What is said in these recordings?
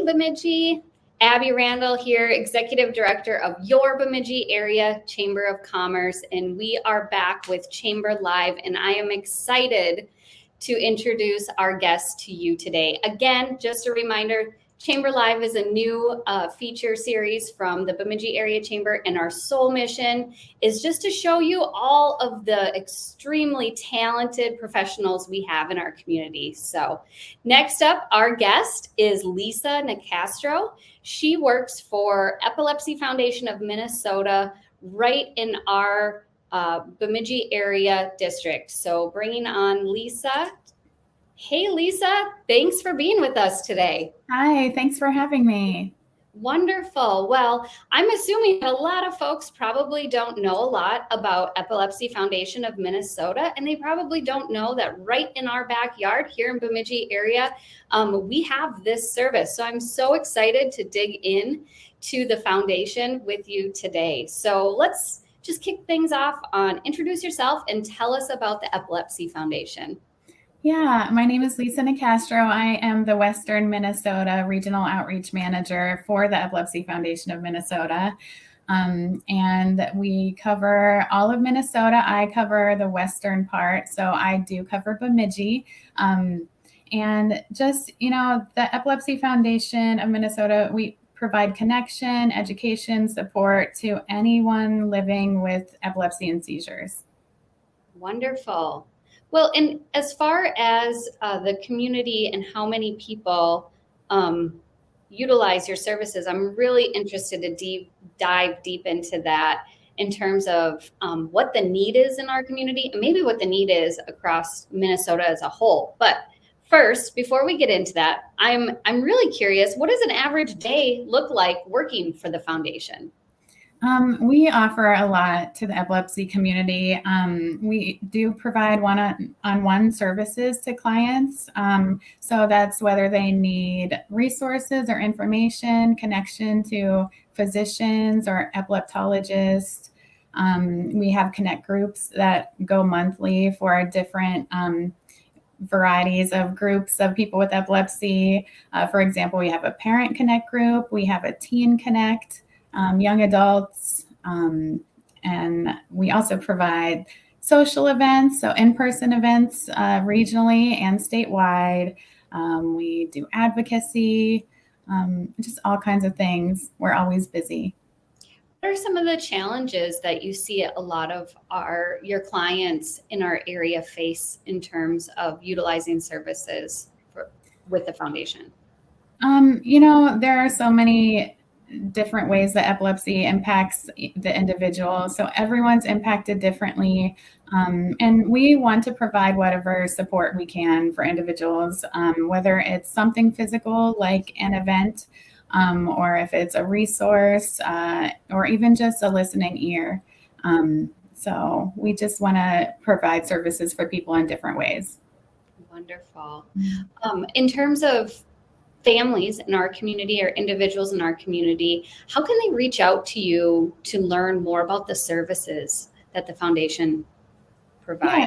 Hey, Bemidji. Abby Randall here, Executive Director of your Bemidji Area Chamber of Commerce, and we are back with Chamber Live, and I am excited to introduce our guest to you today. Again, just a reminder, Chamber Live is a new feature series from the Bemidji Area Chamber, and our sole mission is just to show you all of the extremely talented professionals we have in our community. So next up, our guest is Lisa Necastro. She works for Epilepsy Foundation of Minnesota right in our Bemidji area district. So bringing on Lisa. Hey, Lisa, thanks for being with us today. Hi, thanks for having me. Wonderful. Well, I'm assuming a lot of folks probably don't know a lot about Epilepsy Foundation of Minnesota, and they probably don't know that right in our backyard here in Bemidji area, we have this service. So I'm so excited to dig in to the foundation with you today. So let's just kick things off on introduce yourself and tell us about the Epilepsy Foundation. Yeah, my name is Lisa Necastro. I am the Western Minnesota Regional Outreach Manager for the Epilepsy Foundation of Minnesota. And we cover all of Minnesota. I cover the western part, so I do cover Bemidji. And just, the Epilepsy Foundation of Minnesota, we provide connection, education, support to anyone living with epilepsy and seizures. Wonderful. Well, and as far as the community and how many people utilize your services, I'm really interested to dive deep into that in terms of what the need is in our community and maybe what the need is across Minnesota as a whole. But first, before we get into that, I'm really curious, what does an average day look like working for the foundation? We offer a lot to the epilepsy community. We do provide one-on-one services to clients. So that's whether they need resources or information, connection to physicians or epileptologists. We have connect groups that go monthly for different varieties of groups of people with epilepsy. For example, we have a parent connect group, we have a teen connect, young adults, and we also provide social events, so in-person events regionally and statewide. We do advocacy, just all kinds of things. We're always busy. What are some of the challenges that you see a lot of your clients in our area face in terms of utilizing services with the foundation? There are so many different ways that epilepsy impacts the individual. So everyone's impacted differently. And we want to provide whatever support we can for individuals, whether it's something physical like an event, or if it's a resource, or even just a listening ear. So we just want to provide services for people in different ways. Wonderful. In terms of families in our community or individuals in our community, how can they reach out to you to learn more about the services that the foundation provides? Yeah.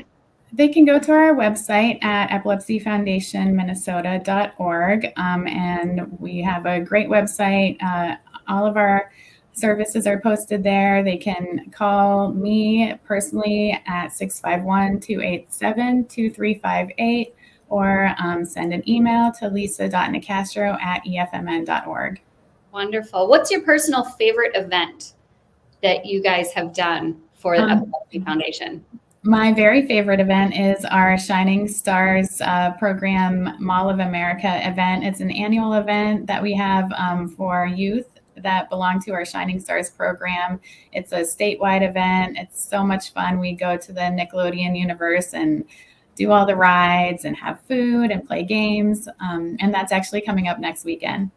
They can go to our website at epilepsyfoundationminnesota.org, and we have a great website. All of our services are posted there. They can call me personally at 651-287-2358 or send an email to lisa.necastro@efmn.org. Wonderful. What's your personal favorite event that you guys have done for the Epilepsy Foundation? My very favorite event is our Shining Stars program Mall of America event. It's an annual event that we have for youth that belong to our Shining Stars program. It's a statewide event. It's so much fun. We go to the Nickelodeon universe and do all the rides and have food and play games. And that's actually coming up next weekend.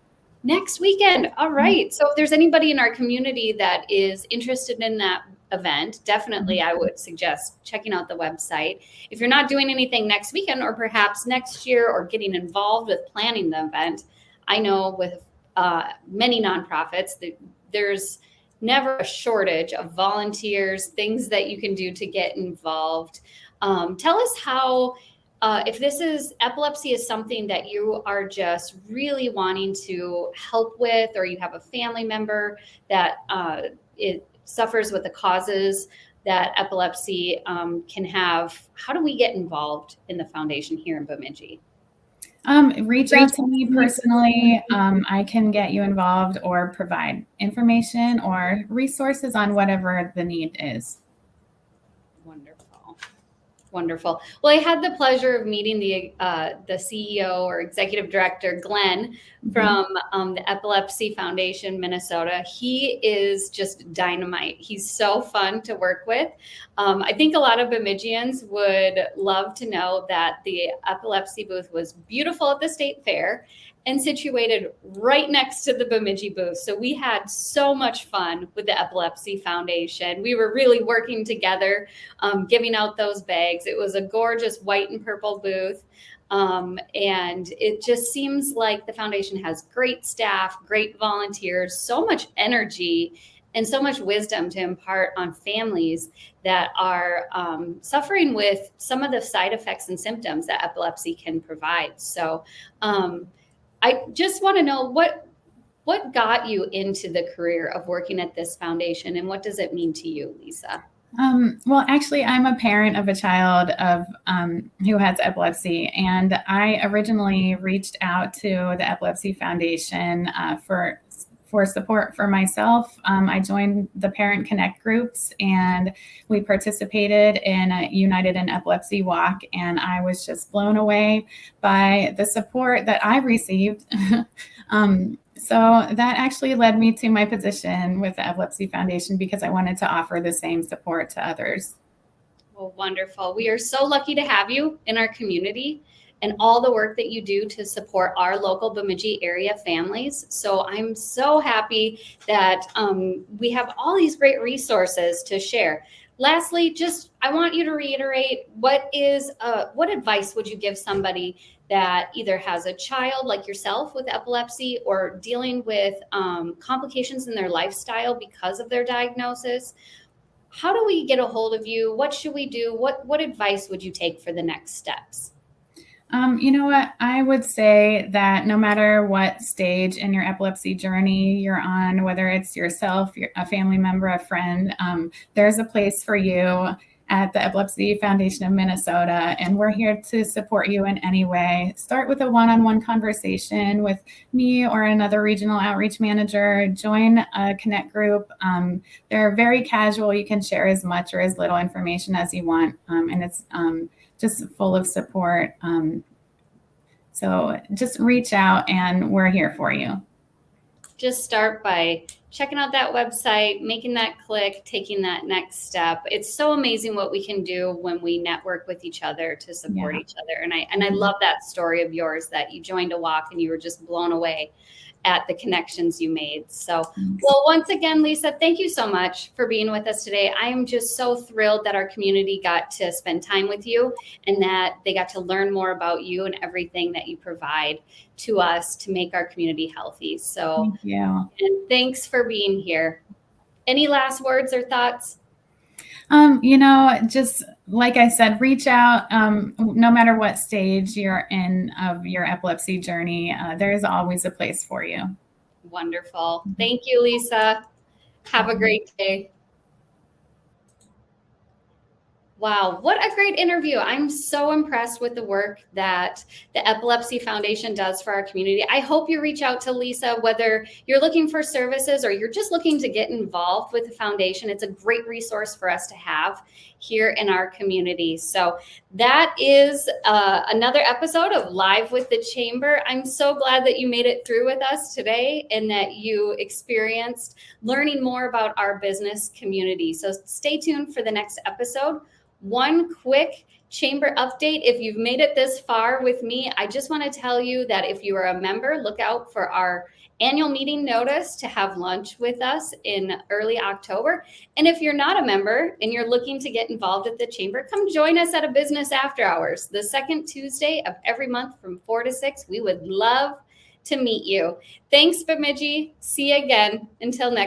Next weekend. All right. So if there's anybody in our community that is interested in that event, definitely I would suggest checking out the website. If you're not doing anything next weekend or perhaps next year or getting involved with planning the event, I know with many nonprofits that there's never a shortage of volunteers, things that you can do to get involved. Tell us how if epilepsy is something that you are just really wanting to help with, or you have a family member that it suffers with the causes that epilepsy can have, how do we get involved in the foundation here in Bemidji? Reach out to me personally. I can get you involved or provide information or resources on whatever the need is. Wonderful. Well, I had the pleasure of meeting the CEO or executive director, Glenn, from the Epilepsy Foundation Minnesota. He is just dynamite. He's so fun to work with. I think a lot of Bemidjians would love to know that the epilepsy booth was beautiful at the state fair and situated right next to the Bemidji booth. So we had so much fun with the Epilepsy Foundation. We were really working together, giving out those bags. It was a gorgeous white and purple booth. And it just seems like the foundation has great staff, great volunteers, so much energy and so much wisdom to impart on families that are suffering with some of the side effects and symptoms that epilepsy can provide. So I just want to know what got you into the career of working at this foundation, and what does it mean to you, Lisa? Well, actually, I'm a parent of a child who has epilepsy, and I originally reached out to the Epilepsy Foundation for support for myself. I joined the Parent Connect groups, and we participated in a United in Epilepsy walk, and I was just blown away by the support that I received. So that actually led me to my position with the Epilepsy Foundation, because I wanted to offer the same support to others. Well, wonderful. We are so lucky to have you in our community and all the work that you do to support our local Bemidji area families. So I'm so happy that we have all these great resources to share. Lastly, I want you to reiterate, what advice would you give somebody that either has a child like yourself with epilepsy, or dealing with complications in their lifestyle because of their diagnosis? How do we get a hold of you? What should we do? What advice would you take for the next steps? You know what? I would say that no matter what stage in your epilepsy journey you're on, whether it's yourself, a family member, a friend, there's a place for you at the Epilepsy Foundation of Minnesota, and we're here to support you in any way. Start with a one-on-one conversation with me or another regional outreach manager. Join a Connect group. They're very casual. You can share as much or as little information as you want, and it's just full of support. So just reach out, and we're here for you. Just start by checking out that website, making that click, taking that next step. It's so amazing what we can do when we network with each other to support each other. And I love that story of yours, that you joined a walk and you were just blown away at the connections you made. So, well, once again, Lisa, thank you so much for being with us today. I am just so thrilled that our community got to spend time with you, and that they got to learn more about you and everything that you provide to us to make our community healthy. So, thank you. And thanks for being here. Any last words or thoughts? Just like I said, reach out. No matter what stage you're in of your epilepsy journey, there is always a place for you. Wonderful. Thank you, Lisa. Have a great day. Wow, what a great interview. I'm so impressed with the work that the Epilepsy Foundation does for our community. I hope you reach out to Lisa, whether you're looking for services or you're just looking to get involved with the foundation. It's a great resource for us to have here in our community. So that is another episode of Live with the Chamber. I'm so glad that you made it through with us today, and that you experienced learning more about our business community. So stay tuned for the next episode. One quick chamber update. If you've made it this far with me, I just want to tell you that if you are a member, look out for our annual meeting notice to have lunch with us in early October. And if you're not a member and you're looking to get involved at the chamber, come join us at a business after hours, the second Tuesday of every month from 4 to 6. We would love to meet you. Thanks, Bemidji. See you again. Until next